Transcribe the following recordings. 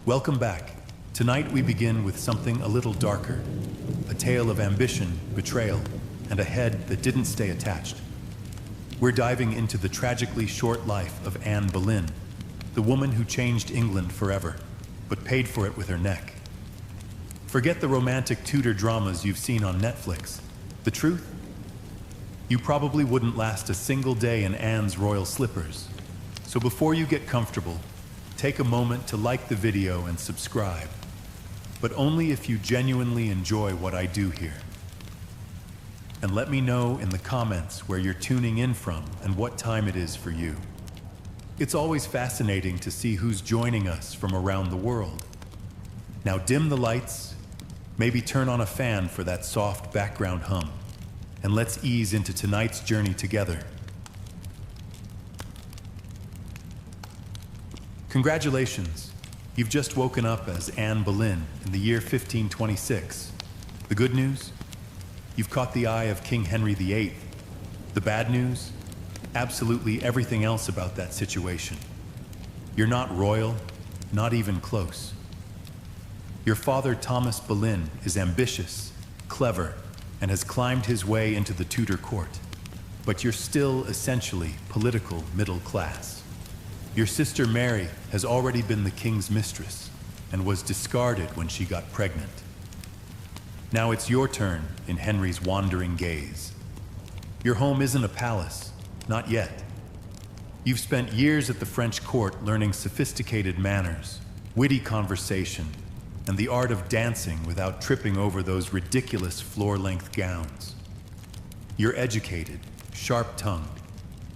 Welcome back. Tonight we begin with something a little darker. A tale of ambition, betrayal, and a head that didn't stay attached. We're diving into the tragically short life of Anne Boleyn, the woman who changed England forever, but paid for it with her neck. Forget the romantic Tudor dramas you've seen on Netflix. The truth? You probably wouldn't last a single day in Anne's royal slippers. So before you get comfortable, take a moment to like the video and subscribe. But only if you genuinely enjoy what I do here. And let me know in the comments where you're tuning in from and what time it is for you. It's always fascinating to see who's joining us from around the world. Now dim the lights, maybe turn on a fan for that soft background hum, and let's ease into tonight's journey together. Congratulations, you've just woken up as Anne Boleyn in the year 1526. The good news? You've caught the eye of King Henry VIII. The bad news? Absolutely everything else about that situation. You're not royal, not even close. Your father, Thomas Boleyn, is ambitious, clever, and has climbed his way into the Tudor court. But you're still essentially political middle class. Your sister Mary has already been the king's mistress and was discarded when she got pregnant. Now it's your turn in Henry's wandering gaze. Your home isn't a palace, not yet. You've spent years at the French court learning sophisticated manners, witty conversation, and the art of dancing without tripping over those ridiculous floor-length gowns. You're educated, sharp-tongued,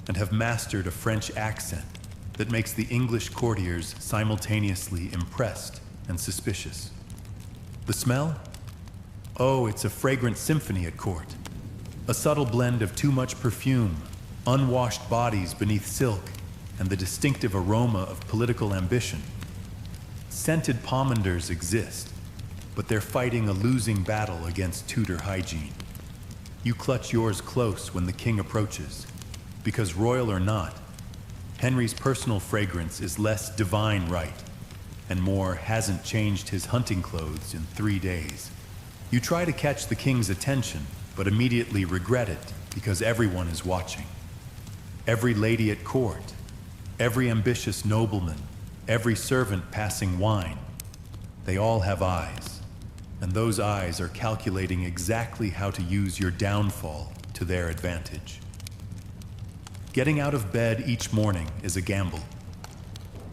and have mastered a French accent that makes the English courtiers simultaneously impressed and suspicious. The smell? Oh, it's a fragrant symphony at court. A subtle blend of too much perfume, unwashed bodies beneath silk, and the distinctive aroma of political ambition. Scented pomanders exist, but they're fighting a losing battle against Tudor hygiene. You clutch yours close when the king approaches, because royal or not, Henry's personal fragrance is less divine right, and more hasn't changed his hunting clothes in 3 days. You try to catch the king's attention, but immediately regret it because everyone is watching. Every lady at court, every ambitious nobleman, every servant passing wine, they all have eyes, and those eyes are calculating exactly how to use your downfall to their advantage. Getting out of bed each morning is a gamble.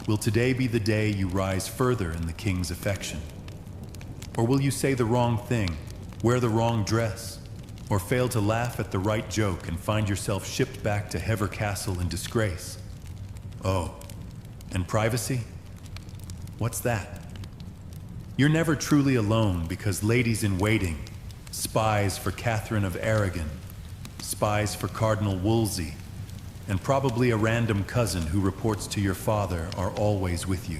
Will today be the day you rise further in the king's affection? Or will you say the wrong thing, wear the wrong dress, or fail to laugh at the right joke and find yourself shipped back to Hever Castle in disgrace? Oh, and privacy? What's that? You're never truly alone because ladies in waiting, spies for Catherine of Aragon, spies for Cardinal Wolsey, and probably a random cousin who reports to your father are always with you.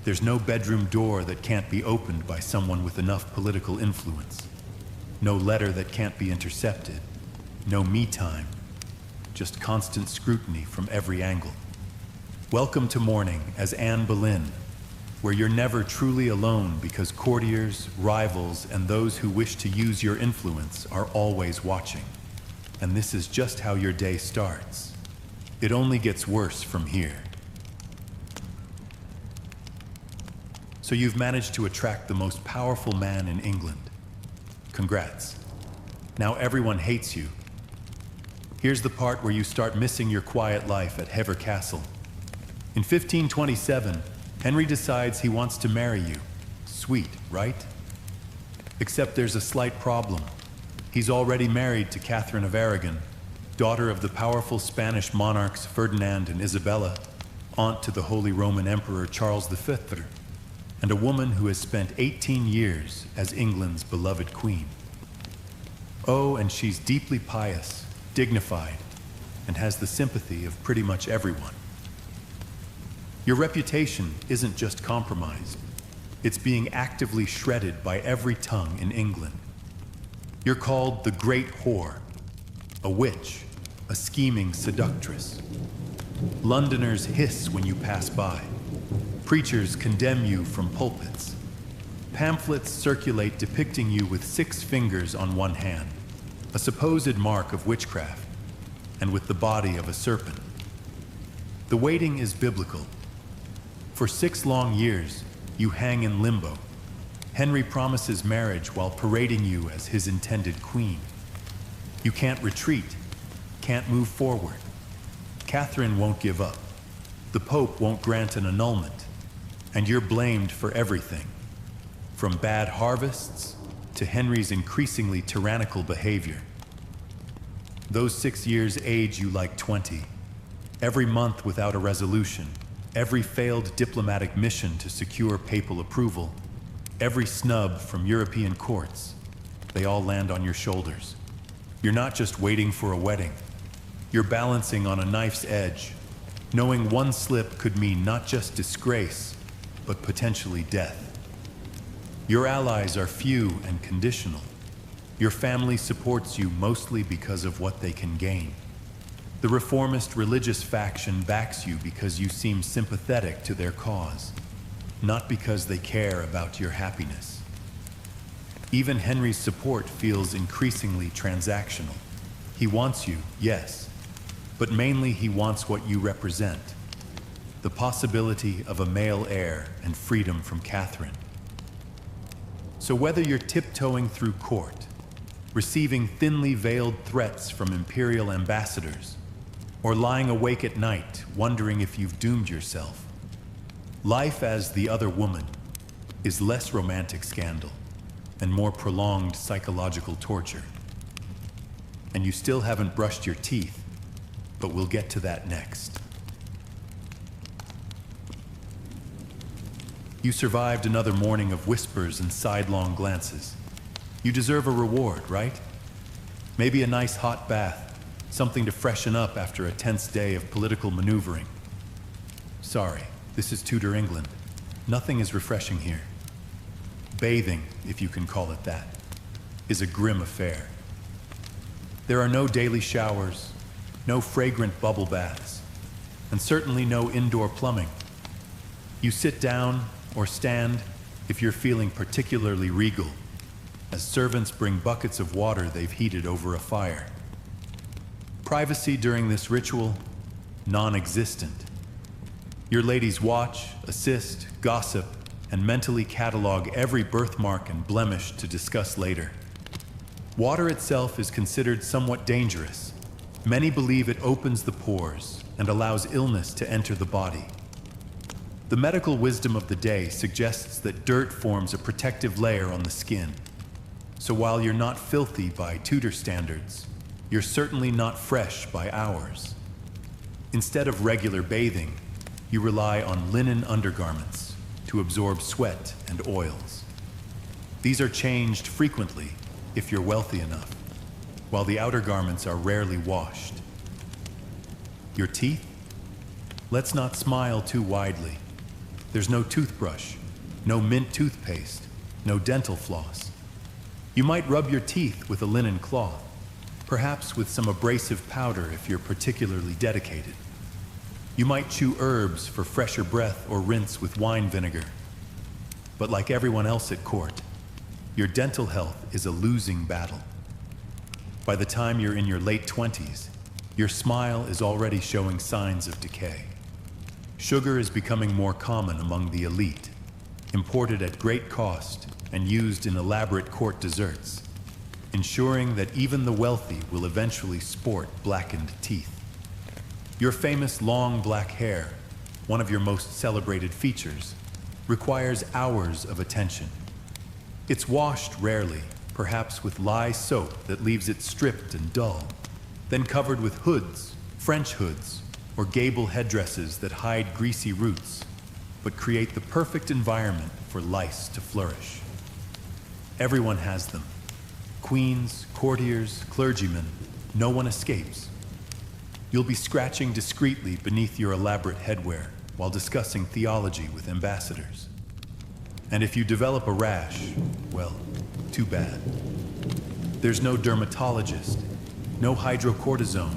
There's no bedroom door that can't be opened by someone with enough political influence. No letter that can't be intercepted. No me time. Just constant scrutiny from every angle. Welcome to morning as Anne Boleyn, where you're never truly alone because courtiers, rivals, and those who wish to use your influence are always watching. And this is just how your day starts. It only gets worse from here. So you've managed to attract the most powerful man in England. Congrats. Now everyone hates you. Here's the part where you start missing your quiet life at Hever Castle. In 1527, Henry decides he wants to marry you. Sweet, right? Except there's a slight problem. He's already married to Catherine of Aragon, daughter of the powerful Spanish monarchs Ferdinand and Isabella, aunt to the Holy Roman Emperor Charles V, and a woman who has spent 18 years as England's beloved queen. Oh, and she's deeply pious, dignified, and has the sympathy of pretty much everyone. Your reputation isn't just compromised, it's being actively shredded by every tongue in England. You're called the Great Whore, a witch, a scheming seductress. Londoners hiss when you pass by. Preachers condemn you from pulpits. Pamphlets circulate depicting you with 6 fingers on one hand, a supposed mark of witchcraft, and with the body of a serpent. The waiting is biblical. For 6 long years, you hang in limbo. Henry promises marriage while parading you as his intended queen. You can't retreat, can't move forward. Catherine won't give up. The Pope won't grant an annulment, and you're blamed for everything, from bad harvests to Henry's increasingly tyrannical behavior. Those 6 years age you like 20. Every month without a resolution, every failed diplomatic mission to secure papal approval, every snub from European courts, they all land on your shoulders. You're not just waiting for a wedding. You're balancing on a knife's edge, knowing one slip could mean not just disgrace, but potentially death. Your allies are few and conditional. Your family supports you mostly because of what they can gain. The reformist religious faction backs you because you seem sympathetic to their cause, not because they care about your happiness. Even Henry's support feels increasingly transactional. He wants you, yes, but mainly he wants what you represent. The possibility of a male heir and freedom from Catherine. So whether you're tiptoeing through court, receiving thinly veiled threats from imperial ambassadors, or lying awake at night wondering if you've doomed yourself, life as the other woman is less romantic scandal and more prolonged psychological torture. And you still haven't brushed your teeth, but we'll get to that next. You survived another morning of whispers and sidelong glances. You deserve a reward, right? Maybe a nice hot bath, something to freshen up after a tense day of political maneuvering. Sorry, this is Tudor England. Nothing is refreshing here. Bathing, if you can call it that, is a grim affair. There are no daily showers, no fragrant bubble baths, and certainly no indoor plumbing. You sit down or stand if you're feeling particularly regal, as servants bring buckets of water they've heated over a fire. Privacy during this ritual, non-existent. Your ladies watch, assist, gossip, and mentally catalog every birthmark and blemish to discuss later. Water itself is considered somewhat dangerous. Many believe it opens the pores and allows illness to enter the body. The medical wisdom of the day suggests that dirt forms a protective layer on the skin. So while you're not filthy by Tudor standards, you're certainly not fresh by ours. Instead of regular bathing, you rely on linen undergarments to absorb sweat and oils. These are changed frequently if you're wealthy enough, while the outer garments are rarely washed. Your teeth? Let's not smile too widely. There's no toothbrush, no mint toothpaste, no dental floss. You might rub your teeth with a linen cloth, perhaps with some abrasive powder if you're particularly dedicated. You might chew herbs for fresher breath or rinse with wine vinegar. But like everyone else at court, your dental health is a losing battle. By the time you're in your late 20s, your smile is already showing signs of decay. Sugar is becoming more common among the elite, imported at great cost and used in elaborate court desserts, ensuring that even the wealthy will eventually sport blackened teeth. Your famous long black hair, one of your most celebrated features, requires hours of attention. It's washed rarely, perhaps with lye soap that leaves it stripped and dull, then covered with hoods, French hoods, or gable headdresses that hide greasy roots, but create the perfect environment for lice to flourish. Everyone has them. Queens, courtiers, clergymen, no one escapes. You'll be scratching discreetly beneath your elaborate headwear while discussing theology with ambassadors. And if you develop a rash, well, too bad. There's no dermatologist, no hydrocortisone,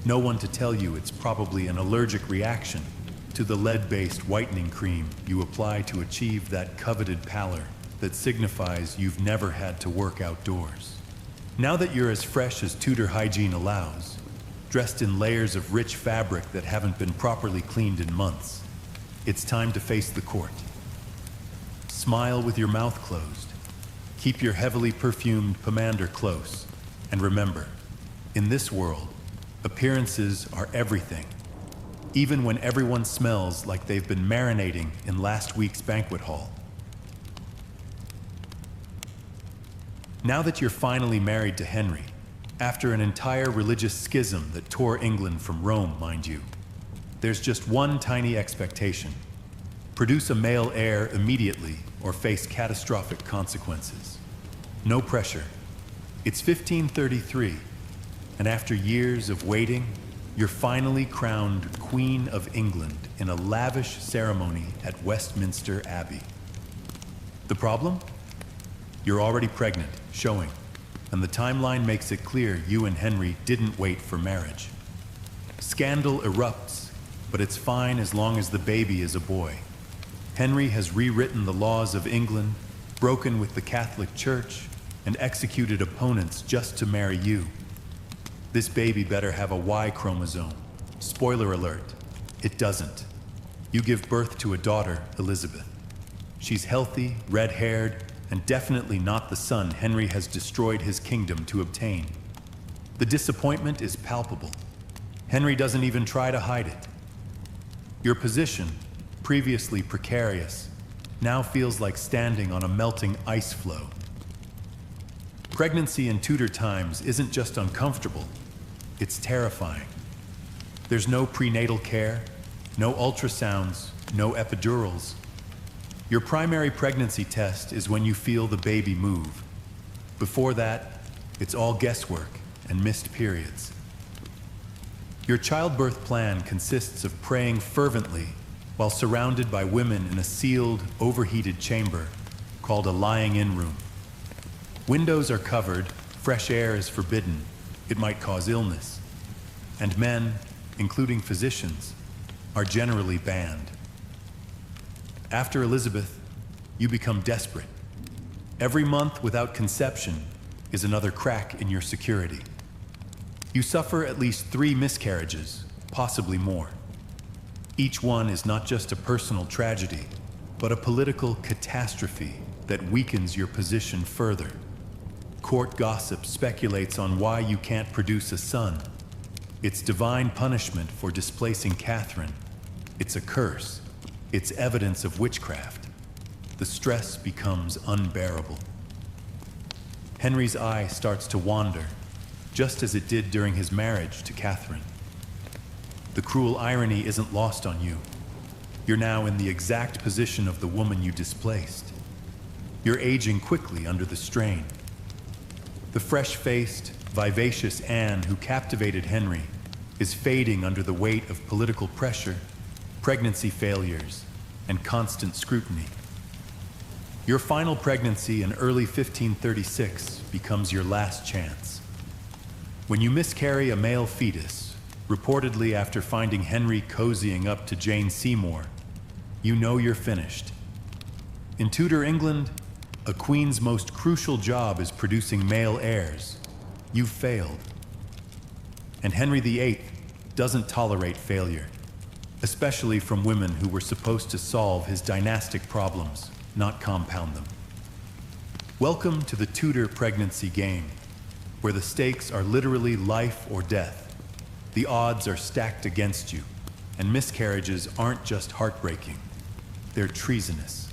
no one to tell you it's probably an allergic reaction to the lead-based whitening cream you apply to achieve that coveted pallor that signifies you've never had to work outdoors. Now that you're as fresh as Tudor hygiene allows, dressed in layers of rich fabric that haven't been properly cleaned in months, it's time to face the court. Smile with your mouth closed. Keep your heavily perfumed pomander close. And remember, in this world, appearances are everything. Even when everyone smells like they've been marinating in last week's banquet hall. Now that you're finally married to Henry, after an entire religious schism that tore England from Rome, mind you, there's just one tiny expectation. Produce a male heir immediately or face catastrophic consequences. No pressure. It's 1533, and after years of waiting, you're finally crowned Queen of England in a lavish ceremony at Westminster Abbey. The problem? You're already pregnant, showing, and the timeline makes it clear you and Henry didn't wait for marriage. Scandal erupts, but it's fine as long as the baby is a boy. Henry has rewritten the laws of England, broken with the Catholic Church, and executed opponents just to marry you. This baby better have a Y chromosome. Spoiler alert, it doesn't. You give birth to a daughter, Elizabeth. She's healthy, red-haired, and definitely not the son Henry has destroyed his kingdom to obtain. The disappointment is palpable. Henry doesn't even try to hide it. Your position, previously precarious, now feels like standing on a melting ice floe. Pregnancy in Tudor times isn't just uncomfortable, it's terrifying. There's no prenatal care, no ultrasounds, no epidurals. Your primary pregnancy test is when you feel the baby move. Before that, it's all guesswork and missed periods. Your childbirth plan consists of praying fervently while surrounded by women in a sealed, overheated chamber called a lying-in room. Windows are covered, fresh air is forbidden, it might cause illness, and men, including physicians, are generally banned. After Elizabeth, you become desperate. Every month without conception is another crack in your security. You suffer at least 3 miscarriages, possibly more. Each one is not just a personal tragedy, but a political catastrophe that weakens your position further. Court gossip speculates on why you can't produce a son. It's divine punishment for displacing Catherine. It's a curse. It's evidence of witchcraft. The stress becomes unbearable. Henry's eye starts to wander, just as it did during his marriage to Catherine. The cruel irony isn't lost on you. You're now in the exact position of the woman you displaced. You're aging quickly under the strain. The fresh-faced, vivacious Anne who captivated Henry is fading under the weight of political pressure, pregnancy failures, and constant scrutiny. Your final pregnancy in early 1536 becomes your last chance. When you miscarry a male fetus, reportedly after finding Henry cozying up to Jane Seymour, you know you're finished. In Tudor England, a queen's most crucial job is producing male heirs. You've failed. And Henry VIII doesn't tolerate failure, especially from women who were supposed to solve his dynastic problems, not compound them. Welcome to the Tudor pregnancy game, where the stakes are literally life or death. The odds are stacked against you, and miscarriages aren't just heartbreaking, they're treasonous.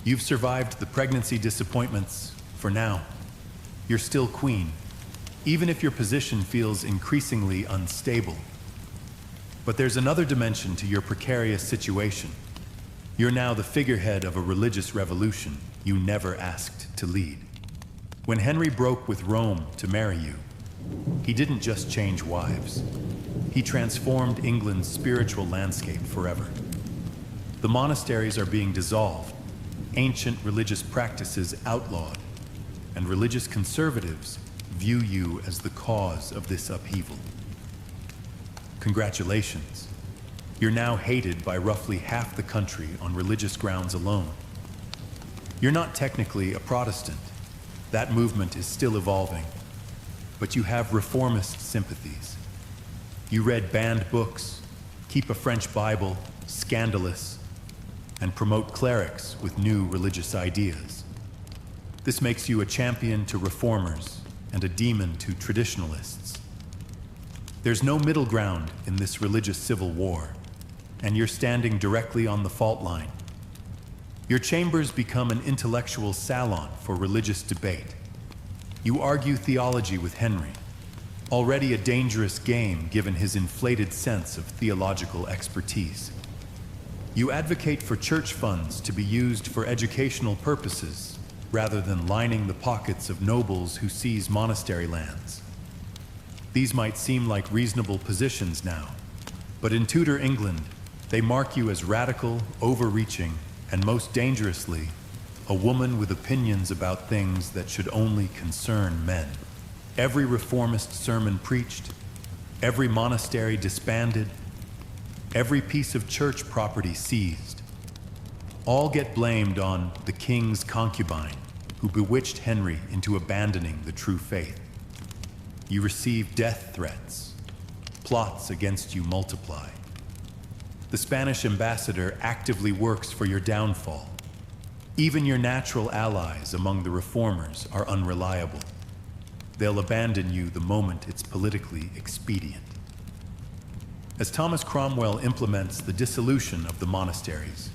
You've survived the pregnancy disappointments for now. You're still queen, even if your position feels increasingly unstable. But there's another dimension to your precarious situation. You're now the figurehead of a religious revolution you never asked to lead. When Henry broke with Rome to marry you, he didn't just change wives. He transformed England's spiritual landscape forever. The monasteries are being dissolved, ancient religious practices outlawed, and religious conservatives view you as the cause of this upheaval. Congratulations. You're now hated by roughly half the country on religious grounds alone. You're not technically a Protestant. That movement is still evolving. But you have reformist sympathies. You read banned books, keep a French Bible, scandalous, and promote clerics with new religious ideas. This makes you a champion to reformers and a demon to traditionalists. There's no middle ground in this religious civil war, and you're standing directly on the fault line. Your chambers become an intellectual salon for religious debate. You argue theology with Henry, already a dangerous game given his inflated sense of theological expertise. You advocate for church funds to be used for educational purposes rather than lining the pockets of nobles who seize monastery lands. These might seem like reasonable positions now, but in Tudor England, they mark you as radical, overreaching, and most dangerously, a woman with opinions about things that should only concern men. Every reformist sermon preached, every monastery disbanded, every piece of church property seized, all get blamed on the king's concubine who bewitched Henry into abandoning the true faith. You receive death threats. Plots against you multiply. The Spanish ambassador actively works for your downfall. Even your natural allies among the reformers are unreliable. They'll abandon you the moment it's politically expedient. As Thomas Cromwell implements the dissolution of the monasteries,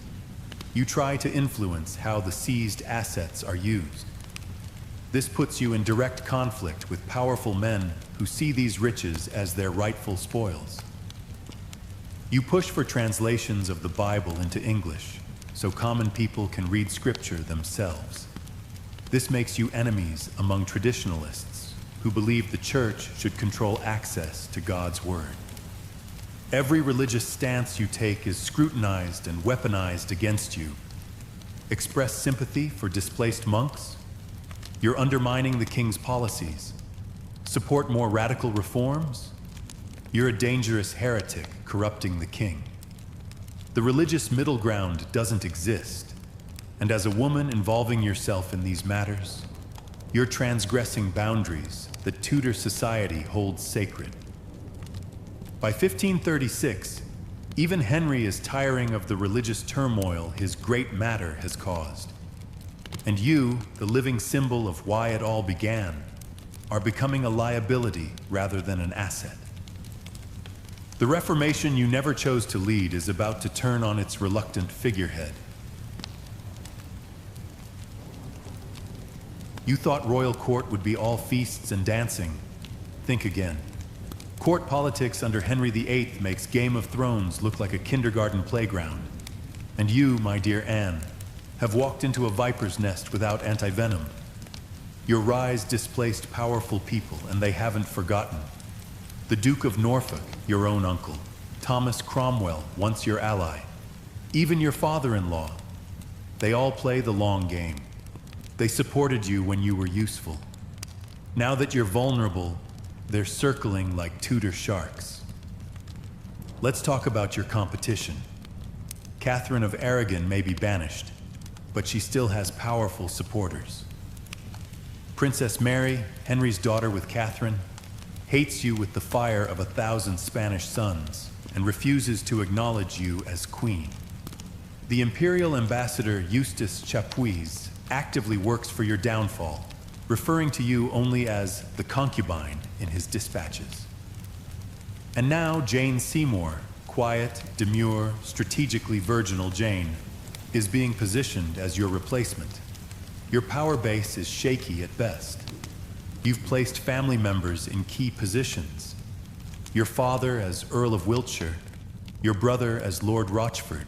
you try to influence how the seized assets are used. This puts you in direct conflict with powerful men who see these riches as their rightful spoils. You push for translations of the Bible into English so common people can read scripture themselves. This makes you enemies among traditionalists who believe the church should control access to God's word. Every religious stance you take is scrutinized and weaponized against you. Express sympathy for displaced monks? You're undermining the king's policies. Support more radical reforms? You're a dangerous heretic corrupting the king. The religious middle ground doesn't exist, and as a woman involving yourself in these matters, you're transgressing boundaries that Tudor society holds sacred. By 1536, even Henry is tiring of the religious turmoil his great matter has caused. And you, the living symbol of why it all began, are becoming a liability rather than an asset. The Reformation you never chose to lead is about to turn on its reluctant figurehead. You thought royal court would be all feasts and dancing. Think again. Court politics under Henry VIII makes Game of Thrones look like a kindergarten playground. And you, my dear Anne, have walked into a viper's nest without antivenom. Your rise displaced powerful people, and they haven't forgotten. The Duke of Norfolk, your own uncle, Thomas Cromwell, once your ally, even your father-in-law, they all play the long game. They supported you when you were useful. Now that you're vulnerable, they're circling like Tudor sharks. Let's talk about your competition. Catherine of Aragon may be banished, but she still has powerful supporters. Princess Mary, Henry's daughter with Catherine, hates you with the fire of 1,000 Spanish suns and refuses to acknowledge you as queen. The imperial ambassador Eustace Chapuis actively works for your downfall, referring to you only as the concubine in his dispatches. And now Jane Seymour, quiet, demure, strategically virginal Jane, is being positioned as your replacement. Your power base is shaky at best. You've placed family members in key positions. Your father as Earl of Wiltshire, your brother as Lord Rochford,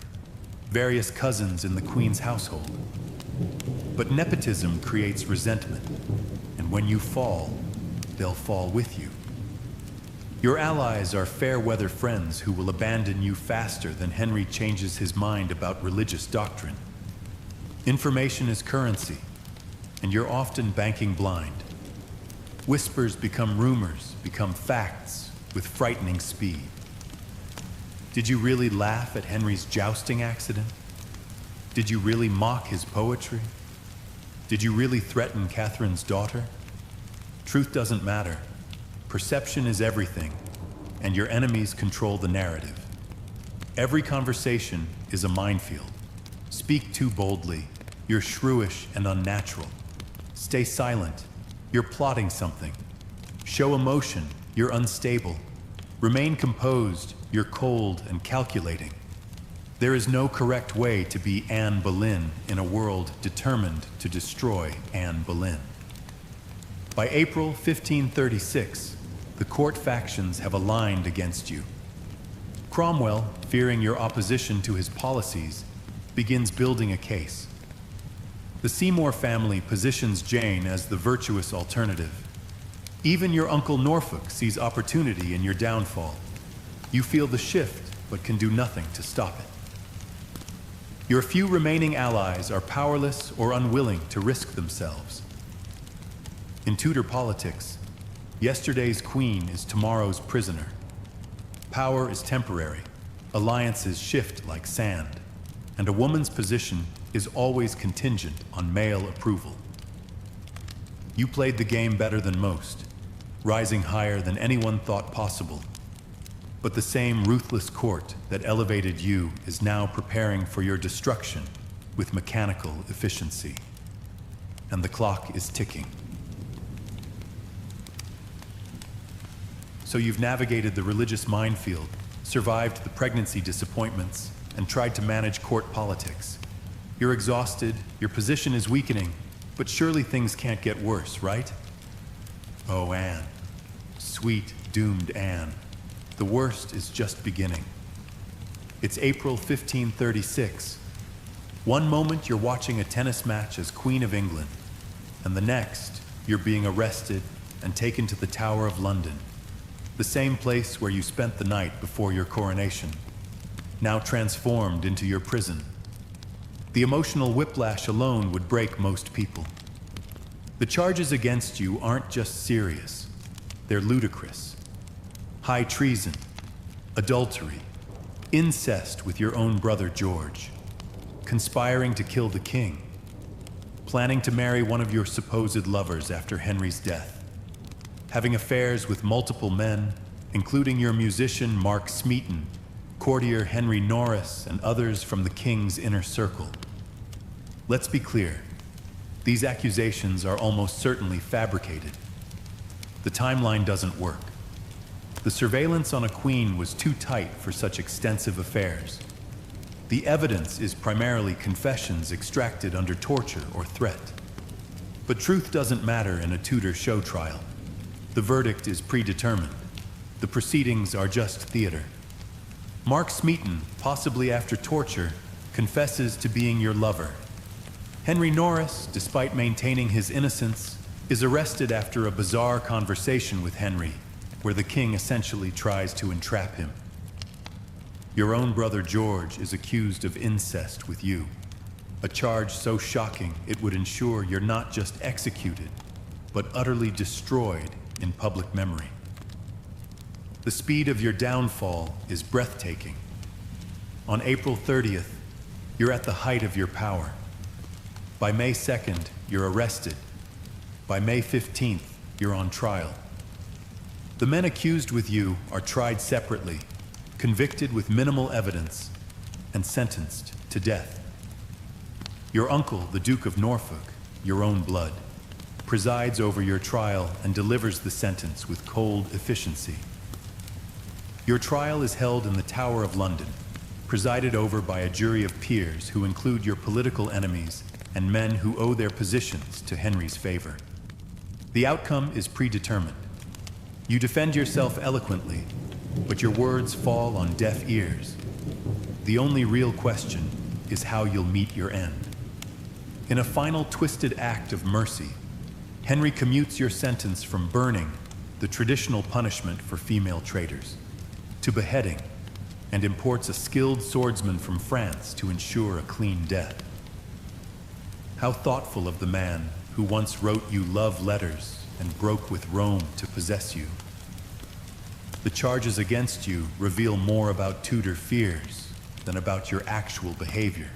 various cousins in the Queen's household. But nepotism creates resentment, and when you fall, they'll fall with you. Your allies are fair-weather friends who will abandon you faster than Henry changes his mind about religious doctrine. Information is currency, and you're often banking blind. Whispers become rumors, become facts with frightening speed. Did you really laugh at Henry's jousting accident? Did you really mock his poetry? Did you really threaten Catherine's daughter? Truth doesn't matter. Perception is everything, and your enemies control the narrative. Every conversation is a minefield. Speak too boldly. You're shrewish and unnatural. Stay silent. You're plotting something. Show emotion. You're unstable. Remain composed. You're cold and calculating. There is no correct way to be Anne Boleyn in a world determined to destroy Anne Boleyn. By April 1536, the court factions have aligned against you. Cromwell, fearing your opposition to his policies, begins building a case. The Seymour family positions Jane as the virtuous alternative. Even your Uncle Norfolk sees opportunity in your downfall. You feel the shift, but can do nothing to stop it. Your few remaining allies are powerless or unwilling to risk themselves. In Tudor politics, yesterday's queen is tomorrow's prisoner. Power is temporary, alliances shift like sand, and a woman's position is always contingent on male approval. You played the game better than most, rising higher than anyone thought possible. But the same ruthless court that elevated you is now preparing for your destruction with mechanical efficiency. And the clock is ticking. So you've navigated the religious minefield, survived the pregnancy disappointments, and tried to manage court politics. You're exhausted, your position is weakening, but surely things can't get worse, right? Oh, Anne. Sweet, doomed Anne. The worst is just beginning. It's April 1536. One moment you're watching a tennis match as Queen of England, and the next you're being arrested and taken to the Tower of London, the same place where you spent the night before your coronation, now transformed into your prison. The emotional whiplash alone would break most people. The charges against you aren't just serious, they're ludicrous. High treason, adultery, incest with your own brother George, conspiring to kill the king, planning to marry one of your supposed lovers after Henry's death, having affairs with multiple men, including your musician Mark Smeaton, courtier Henry Norris, and others from the king's inner circle. Let's be clear, these accusations are almost certainly fabricated. The timeline doesn't work. The surveillance on a queen was too tight for such extensive affairs. The evidence is primarily confessions extracted under torture or threat. But truth doesn't matter in a Tudor show trial. The verdict is predetermined. The proceedings are just theater. Mark Smeaton, possibly after torture, confesses to being your lover. Henry Norris, despite maintaining his innocence, is arrested after a bizarre conversation with Henry, where the king essentially tries to entrap him. Your own brother George is accused of incest with you, a charge so shocking it would ensure you're not just executed, but utterly destroyed in public memory. The speed of your downfall is breathtaking. On April 30th, you're at the height of your power. By May 2nd, you're arrested. By May 15th, you're on trial. The men accused with you are tried separately, convicted with minimal evidence, and sentenced to death. Your uncle, the Duke of Norfolk, your own blood, presides over your trial and delivers the sentence with cold efficiency. Your trial is held in the Tower of London, presided over by a jury of peers who include your political enemies and men who owe their positions to Henry's favor. The outcome is predetermined. You defend yourself eloquently, but your words fall on deaf ears. The only real question is how you'll meet your end. In a final twisted act of mercy, Henry commutes your sentence from burning, the traditional punishment for female traitors, to beheading, and imports a skilled swordsman from France to ensure a clean death. How thoughtful of the man who once wrote you love letters and broke with Rome to possess you. The charges against you reveal more about Tudor fears than about your actual behavior.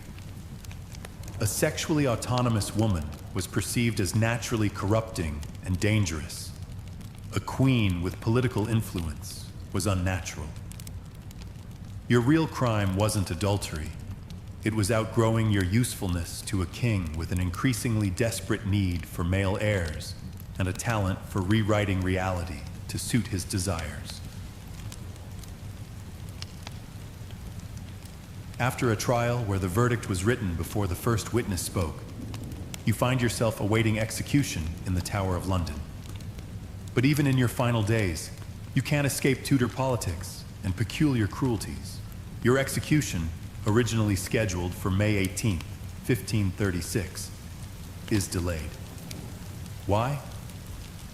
A sexually autonomous woman was perceived as naturally corrupting and dangerous. A queen with political influence was unnatural. Your real crime wasn't adultery. It was outgrowing your usefulness to a king with an increasingly desperate need for male heirs and a talent for rewriting reality to suit his desires. After a trial where the verdict was written before the first witness spoke, you find yourself awaiting execution in the Tower of London. But even in your final days, you can't escape Tudor politics and peculiar cruelties. Your execution, originally scheduled for May 18th, 1536, is delayed. Why?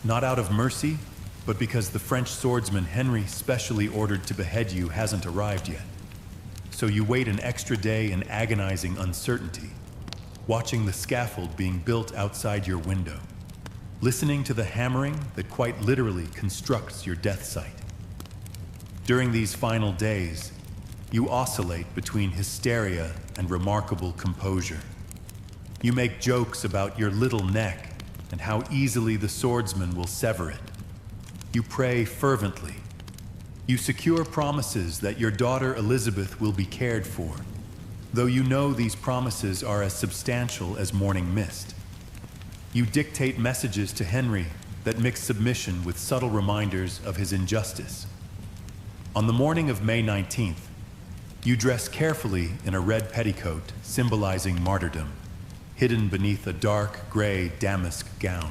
Not out of mercy, but because the French swordsman Henry specially ordered to behead you hasn't arrived yet. So you wait an extra day in agonizing uncertainty, watching the scaffold being built outside your window, listening to the hammering that quite literally constructs your death site. During these final days, you oscillate between hysteria and remarkable composure. You make jokes about your little neck and how easily the swordsman will sever it. You pray fervently. You secure promises that your daughter Elizabeth will be cared for, though you know these promises are as substantial as morning mist. You dictate messages to Henry that mix submission with subtle reminders of his injustice. On the morning of May 19th, you dress carefully in a red petticoat symbolizing martyrdom, hidden beneath a dark gray damask gown.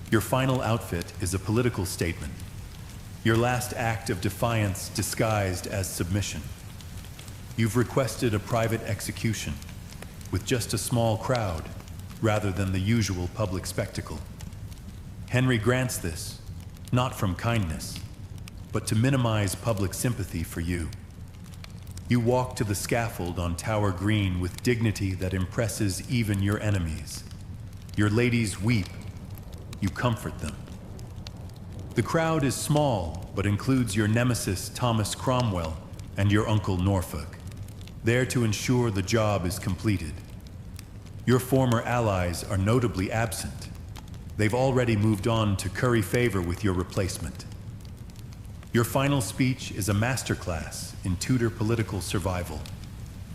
Your final outfit is a political statement, your last act of defiance disguised as submission. You've requested a private execution with just a small crowd rather than the usual public spectacle. Henry grants this, not from kindness, but to minimize public sympathy for you. You walk to the scaffold on Tower Green with dignity that impresses even your enemies. Your ladies weep. You comfort them. The crowd is small, but includes your nemesis Thomas Cromwell and your uncle Norfolk, there to ensure the job is completed. Your former allies are notably absent. They've already moved on to curry favor with your replacement. Your final speech is a masterclass in Tudor political survival,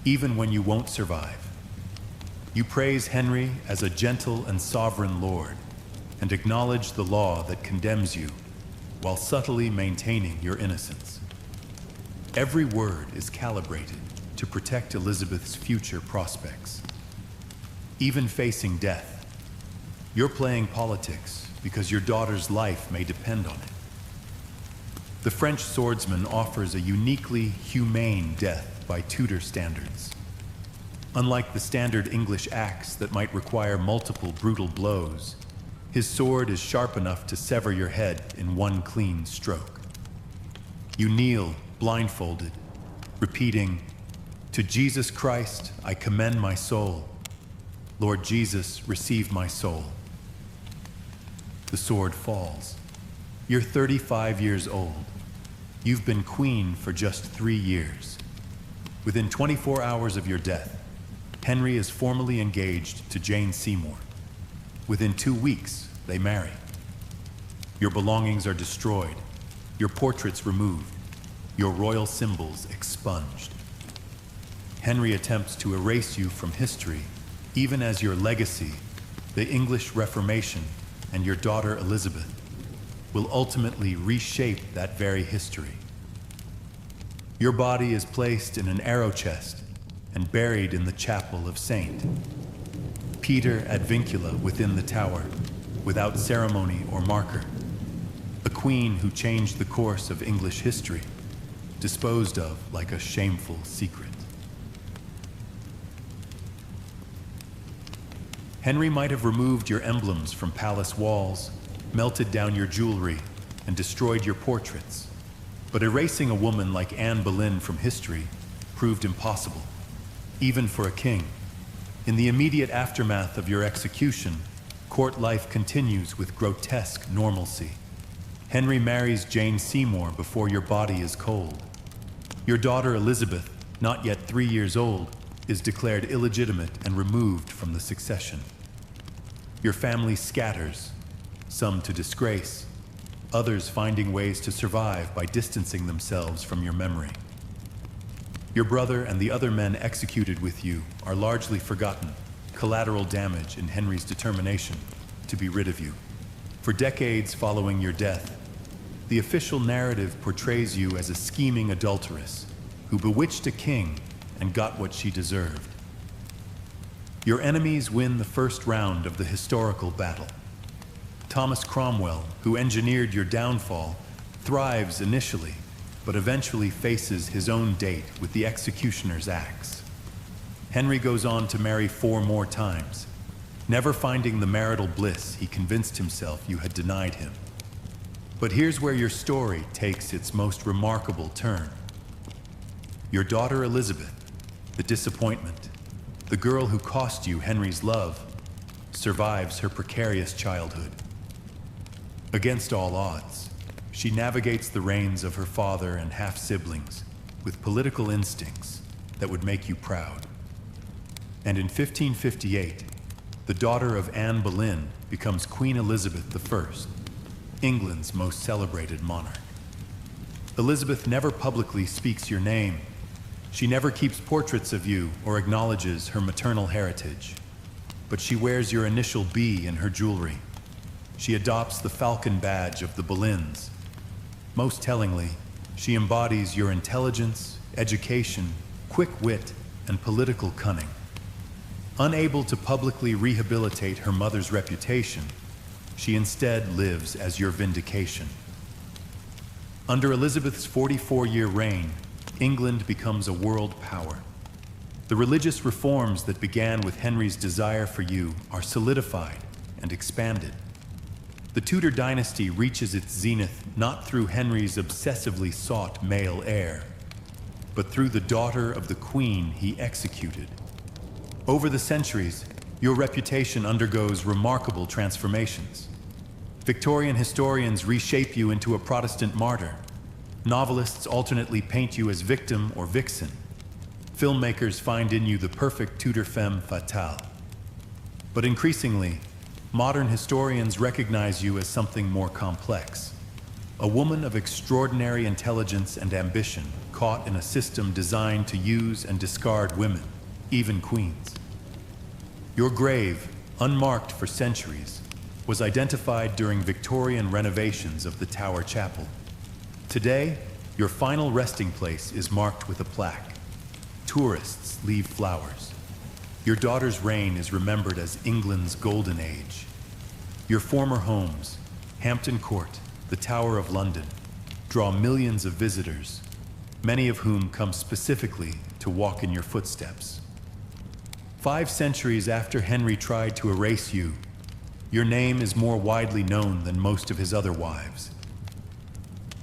even when you won't survive. You praise Henry as a gentle and sovereign lord, and acknowledge the law that condemns you, while subtly maintaining your innocence. Every word is calibrated to protect Elizabeth's future prospects. Even facing death, you're playing politics because your daughter's life may depend on it. The French swordsman offers a uniquely humane death by Tudor standards. Unlike the standard English axe that might require multiple brutal blows, his sword is sharp enough to sever your head in one clean stroke. You kneel, blindfolded, repeating, "To Jesus Christ I commend my soul. Lord Jesus, receive my soul." The sword falls. You're 35 years old. You've been queen for just 3 years. Within 24 hours of your death, Henry is formally engaged to Jane Seymour. Within 2 weeks, they marry. Your belongings are destroyed, your portraits removed, your royal symbols expunged. Henry attempts to erase you from history, even as your legacy, the English Reformation, and your daughter Elizabeth, will ultimately reshape that very history. Your body is placed in an arrow chest and buried in the chapel of Saint Peter ad Vincula within the tower, without ceremony or marker. A queen who changed the course of English history, disposed of like a shameful secret. Henry might have removed your emblems from palace walls, melted down your jewelry, and destroyed your portraits. But erasing a woman like Anne Boleyn from history proved impossible, even for a king. In the immediate aftermath of your execution, court life continues with grotesque normalcy. Henry marries Jane Seymour before your body is cold. Your daughter Elizabeth, not yet 3 years old, is declared illegitimate and removed from the succession. Your family scatters, some to disgrace, others finding ways to survive by distancing themselves from your memory. Your brother and the other men executed with you are largely forgotten, collateral damage in Henry's determination to be rid of you. For decades following your death, the official narrative portrays you as a scheming adulteress who bewitched a king and got what she deserved. Your enemies win the first round of the historical battle. Thomas Cromwell, who engineered your downfall, thrives initially, but eventually faces his own date with the executioner's axe. Henry goes on to marry 4 more times, never finding the marital bliss he convinced himself you had denied him. But here's where your story takes its most remarkable turn. Your daughter Elizabeth, the disappointment, the girl who cost you Henry's love, survives her precarious childhood. Against all odds, she navigates the reigns of her father and half-siblings with political instincts that would make you proud. And in 1558, the daughter of Anne Boleyn becomes Queen Elizabeth I, England's most celebrated monarch. Elizabeth never publicly speaks your name. She never keeps portraits of you or acknowledges her maternal heritage. But she wears your initial B in her jewelry. She adopts the falcon badge of the Boleyns. Most tellingly, she embodies your intelligence, education, quick wit, and political cunning. Unable to publicly rehabilitate her mother's reputation, she instead lives as your vindication. Under Elizabeth's 44-year reign, England becomes a world power. The religious reforms that began with Henry's desire for you are solidified and expanded. The Tudor dynasty reaches its zenith not through Henry's obsessively sought male heir, but through the daughter of the queen he executed. Over the centuries, your reputation undergoes remarkable transformations. Victorian historians reshape you into a Protestant martyr. Novelists alternately paint you as victim or vixen. Filmmakers find in you the perfect Tudor femme fatale. But increasingly, modern historians recognize you as something more complex. A woman of extraordinary intelligence and ambition, caught in a system designed to use and discard women, even queens. Your grave, unmarked for centuries, was identified during Victorian renovations of the Tower Chapel. Today, your final resting place is marked with a plaque. Tourists leave flowers. Your daughter's reign is remembered as England's golden age. Your former homes, Hampton Court, the Tower of London, draw millions of visitors, many of whom come specifically to walk in your footsteps. 5 centuries after Henry tried to erase you, your name is more widely known than most of his other wives.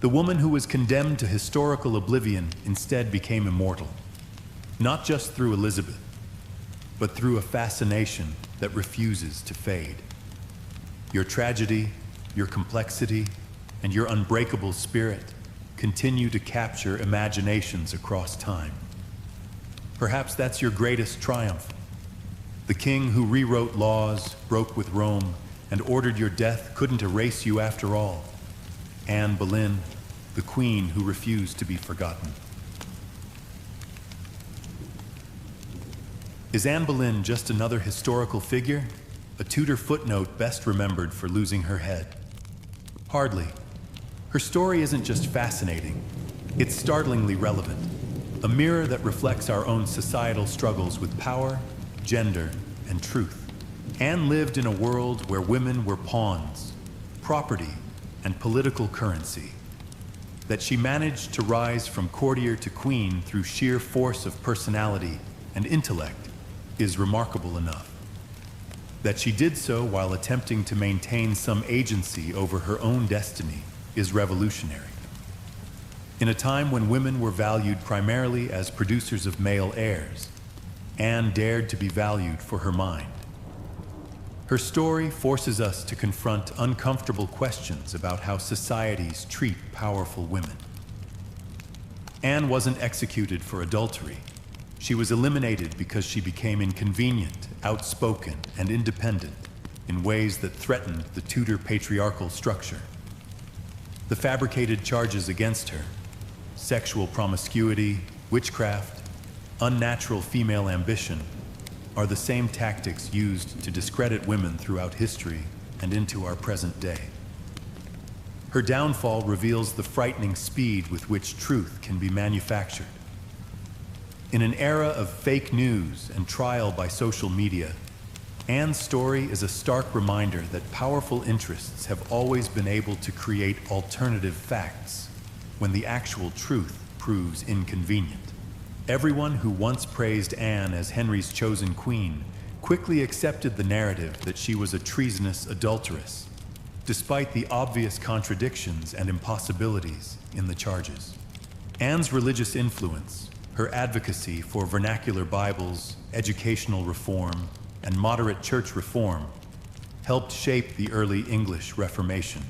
The woman who was condemned to historical oblivion instead became immortal, not just through Elizabeth, but through a fascination that refuses to fade. Your tragedy, your complexity, and your unbreakable spirit continue to capture imaginations across time. Perhaps that's your greatest triumph. The king who rewrote laws, broke with Rome, and ordered your death couldn't erase you after all. Anne Boleyn, the queen who refused to be forgotten. Is Anne Boleyn just another historical figure? A Tudor footnote best remembered for losing her head? Hardly. Her story isn't just fascinating, it's startlingly relevant. A mirror that reflects our own societal struggles with power, gender, and truth. Anne lived in a world where women were pawns, property, and political currency. That she managed to rise from courtier to queen through sheer force of personality and intellect is remarkable enough. That she did so while attempting to maintain some agency over her own destiny is revolutionary. In a time when women were valued primarily as producers of male heirs, Anne dared to be valued for her mind. Her story forces us to confront uncomfortable questions about how societies treat powerful women. Anne wasn't executed for adultery. She was eliminated because she became inconvenient, outspoken, and independent in ways that threatened the Tudor patriarchal structure. The fabricated charges against her, sexual promiscuity, witchcraft, unnatural female ambition, are the same tactics used to discredit women throughout history and into our present day. Her downfall reveals the frightening speed with which truth can be manufactured. In an era of fake news and trial by social media, Anne's story is a stark reminder that powerful interests have always been able to create alternative facts when the actual truth proves inconvenient. Everyone who once praised Anne as Henry's chosen queen quickly accepted the narrative that she was a treasonous adulteress, despite the obvious contradictions and impossibilities in the charges. Anne's religious influence, her advocacy for vernacular Bibles, educational reform, and moderate church reform helped shape the early English Reformation.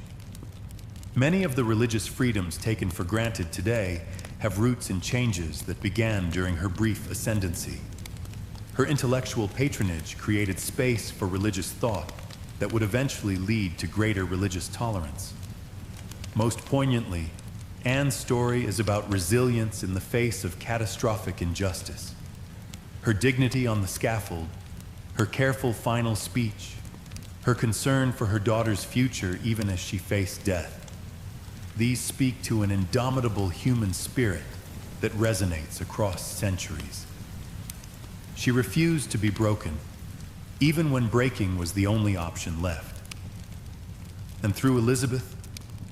Many of the religious freedoms taken for granted today have roots in changes that began during her brief ascendancy. Her intellectual patronage created space for religious thought that would eventually lead to greater religious tolerance. Most poignantly, Anne's story is about resilience in the face of catastrophic injustice. Her dignity on the scaffold, her careful final speech, her concern for her daughter's future even as she faced death. These speak to an indomitable human spirit that resonates across centuries. She refused to be broken, even when breaking was the only option left. And through Elizabeth,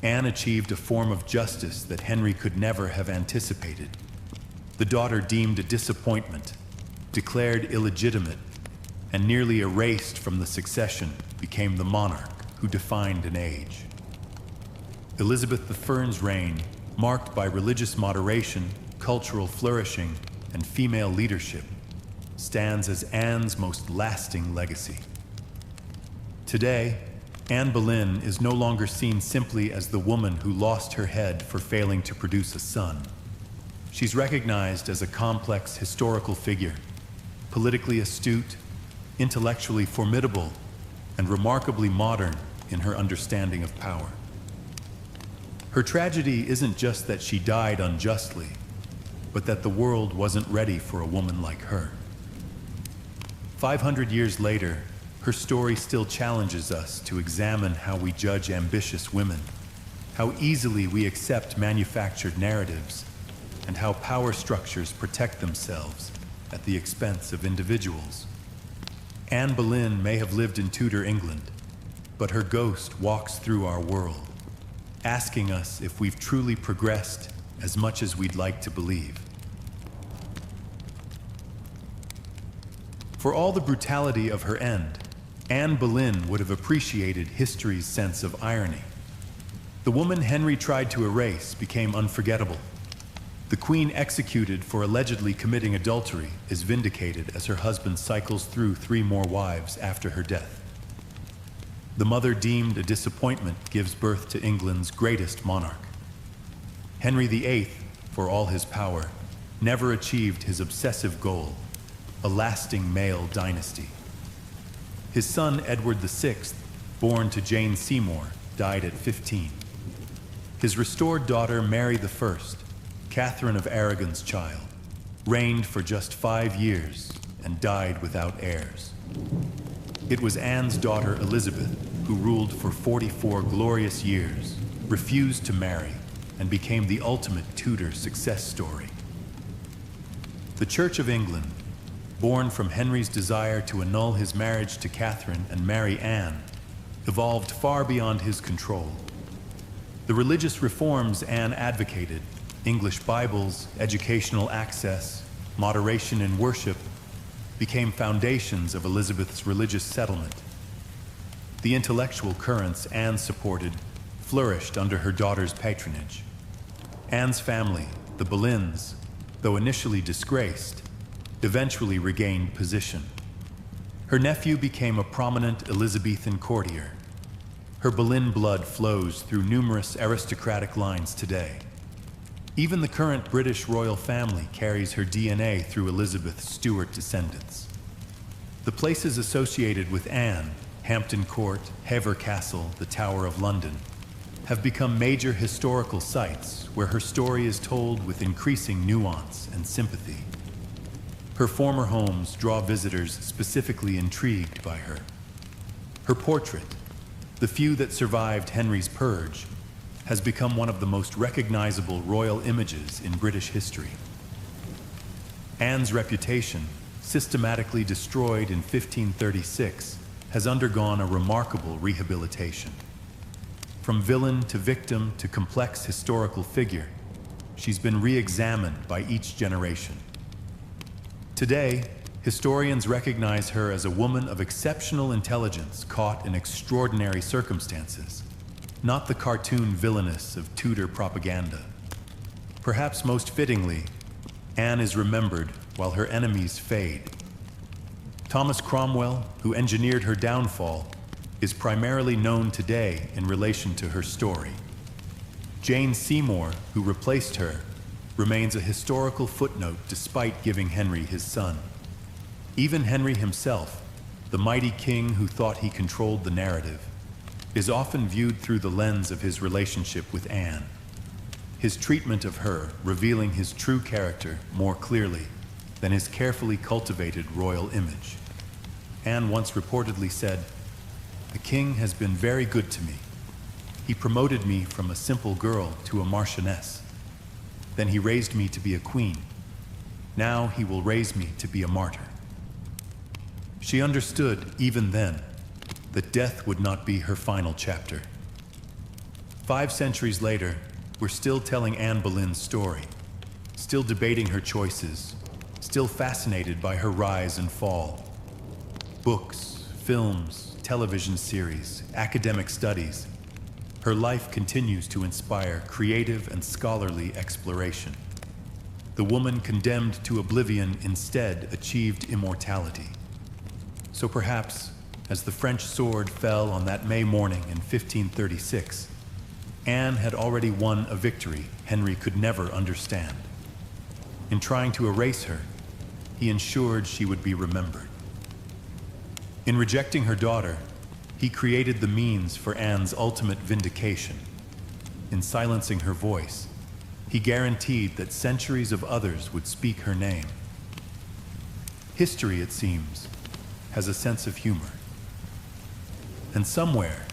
Anne achieved a form of justice that Henry could never have anticipated. The daughter deemed a disappointment, declared illegitimate, and nearly erased from the succession became the monarch who defined an age. Elizabeth I's reign, marked by religious moderation, cultural flourishing, and female leadership, stands as Anne's most lasting legacy. Today, Anne Boleyn is no longer seen simply as the woman who lost her head for failing to produce a son. She's recognized as a complex historical figure, politically astute, intellectually formidable, and remarkably modern in her understanding of power. Her tragedy isn't just that she died unjustly, but that the world wasn't ready for a woman like her. 500 years later, her story still challenges us to examine how we judge ambitious women, how easily we accept manufactured narratives, and how power structures protect themselves at the expense of individuals. Anne Boleyn may have lived in Tudor England, but her ghost walks through our world, asking us if we've truly progressed as much as we'd like to believe. For all the brutality of her end, Anne Boleyn would have appreciated history's sense of irony. The woman Henry tried to erase became unforgettable. The queen executed for allegedly committing adultery is vindicated as her husband cycles through 3 more wives after her death. The mother deemed a disappointment gives birth to England's greatest monarch. Henry VIII, for all his power, never achieved his obsessive goal, a lasting male dynasty. His son Edward VI, born to Jane Seymour, died at 15. His restored daughter Mary I, Catherine of Aragon's child, reigned for just 5 years and died without heirs. It was Anne's daughter Elizabeth who ruled for 44 glorious years, refused to marry, and became the ultimate Tudor success story. The Church of England, born from Henry's desire to annul his marriage to Catherine and marry Anne, evolved far beyond his control. The religious reforms Anne advocated, English Bibles, educational access, moderation in worship, became foundations of Elizabeth's religious settlement. The intellectual currents Anne supported flourished under her daughter's patronage. Anne's family, the Boleyns, though initially disgraced, eventually regained position. Her nephew became a prominent Elizabethan courtier. Her Boleyn blood flows through numerous aristocratic lines today. Even the current British royal family carries her DNA through Elizabeth's Stuart descendants. The places associated with Anne, Hampton Court, Hever Castle, the Tower of London, have become major historical sites where her story is told with increasing nuance and sympathy. Her former homes draw visitors specifically intrigued by her. Her portrait, the few that survived Henry's purge, has become one of the most recognizable royal images in British history. Anne's reputation, systematically destroyed in 1536, has undergone a remarkable rehabilitation. From villain to victim to complex historical figure, she's been re-examined by each generation. Today, historians recognize her as a woman of exceptional intelligence caught in extraordinary circumstances, not the cartoon villainess of Tudor propaganda. Perhaps most fittingly, Anne is remembered while her enemies fade. Thomas Cromwell, who engineered her downfall, is primarily known today in relation to her story. Jane Seymour, who replaced her, remains a historical footnote despite giving Henry his son. Even Henry himself, the mighty king who thought he controlled the narrative, is often viewed through the lens of his relationship with Anne, his treatment of her revealing his true character more clearly than his carefully cultivated royal image. Anne once reportedly said, "The king has been very good to me. He promoted me from a simple girl to a marchioness. Then he raised me to be a queen. Now he will raise me to be a martyr." She understood, even then, that death would not be her final chapter. 5 centuries later, we're still telling Anne Boleyn's story, still debating her choices, still fascinated by her rise and fall. Books, films, television series, academic studies, her life continues to inspire creative and scholarly exploration. The woman condemned to oblivion instead achieved immortality. So perhaps, as the French sword fell on that May morning in 1536, Anne had already won a victory Henry could never understand. In trying to erase her, he ensured she would be remembered. In rejecting her daughter, he created the means for Anne's ultimate vindication. In silencing her voice, he guaranteed that centuries of others would speak her name. History, it seems, has a sense of humor. And somewhere,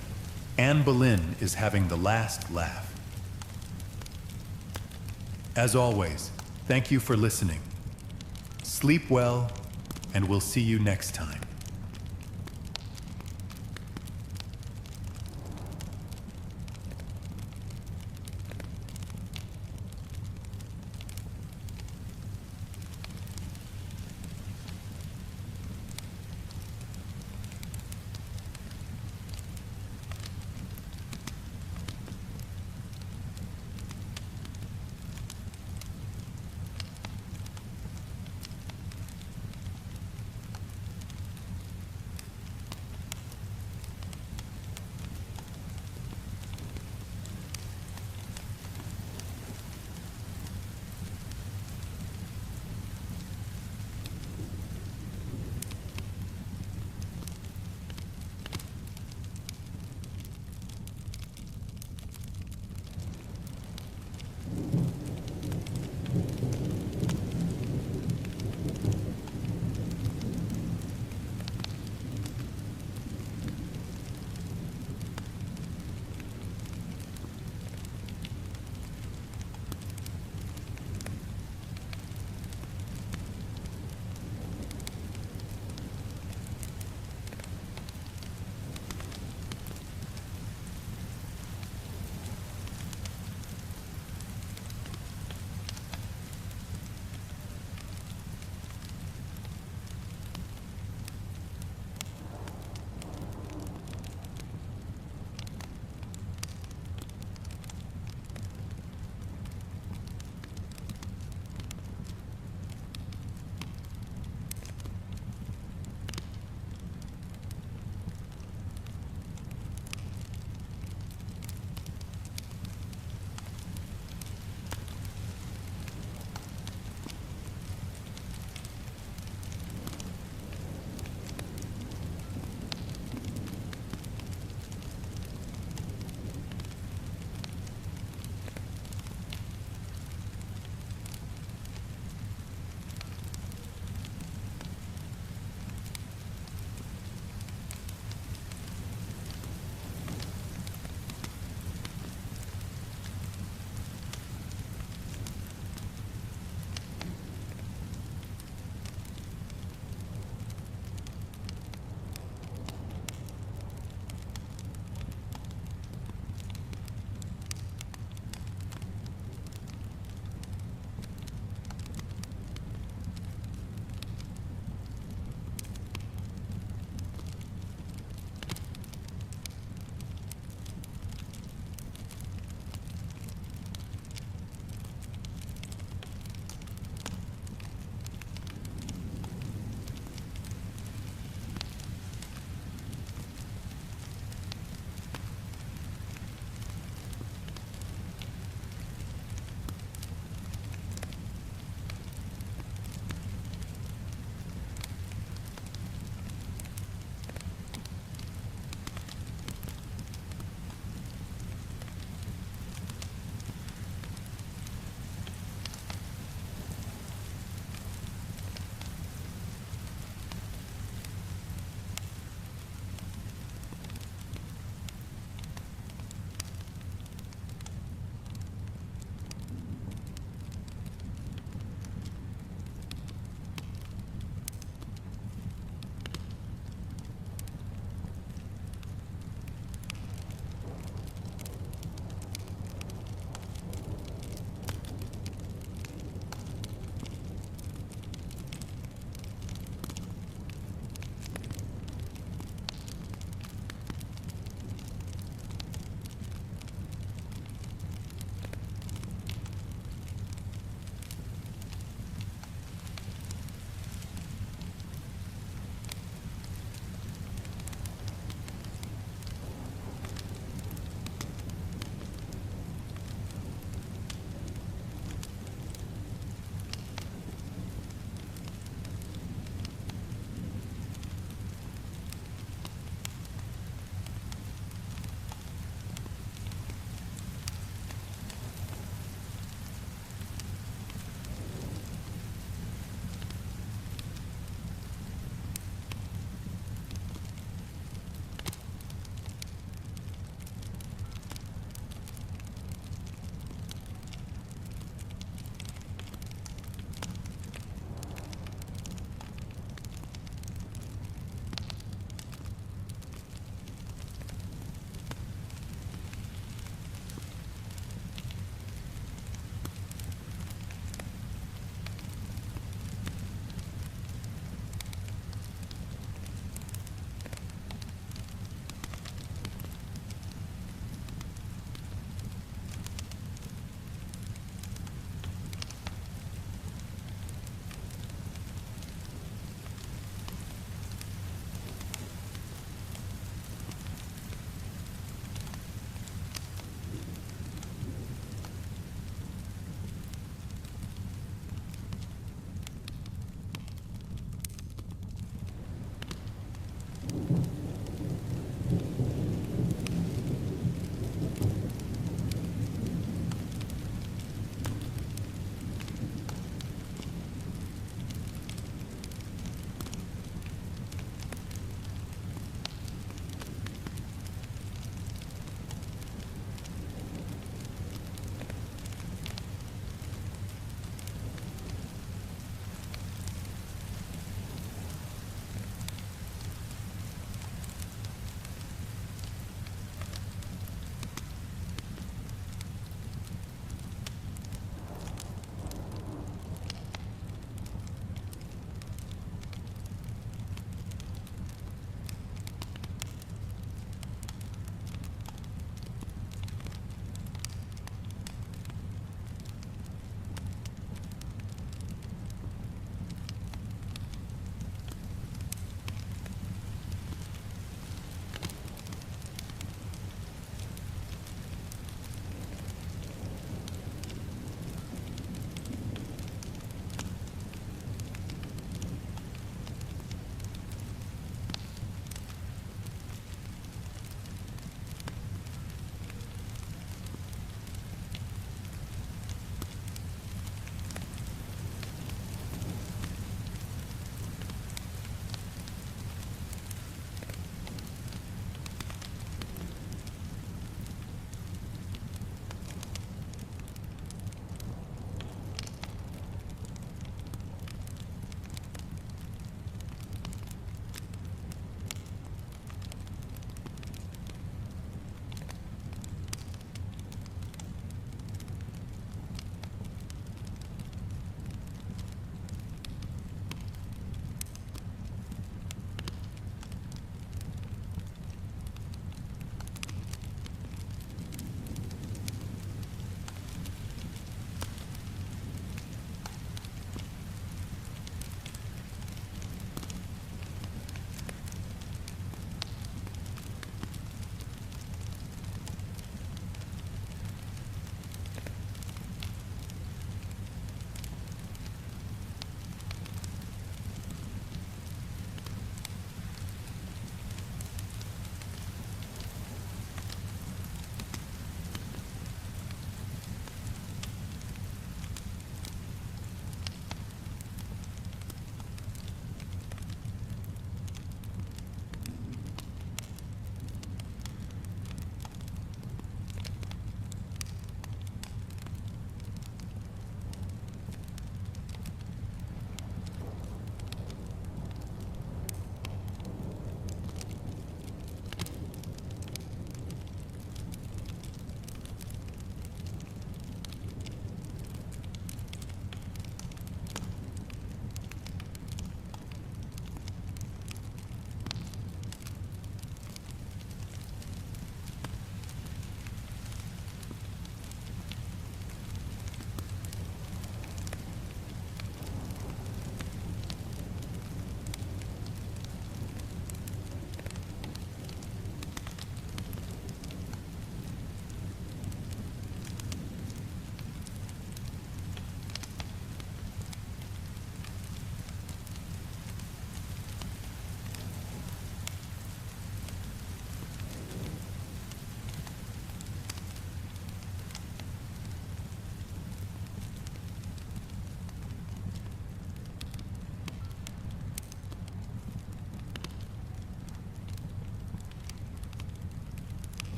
Anne Boleyn is having the last laugh. As always, thank you for listening. Sleep well, and we'll see you next time.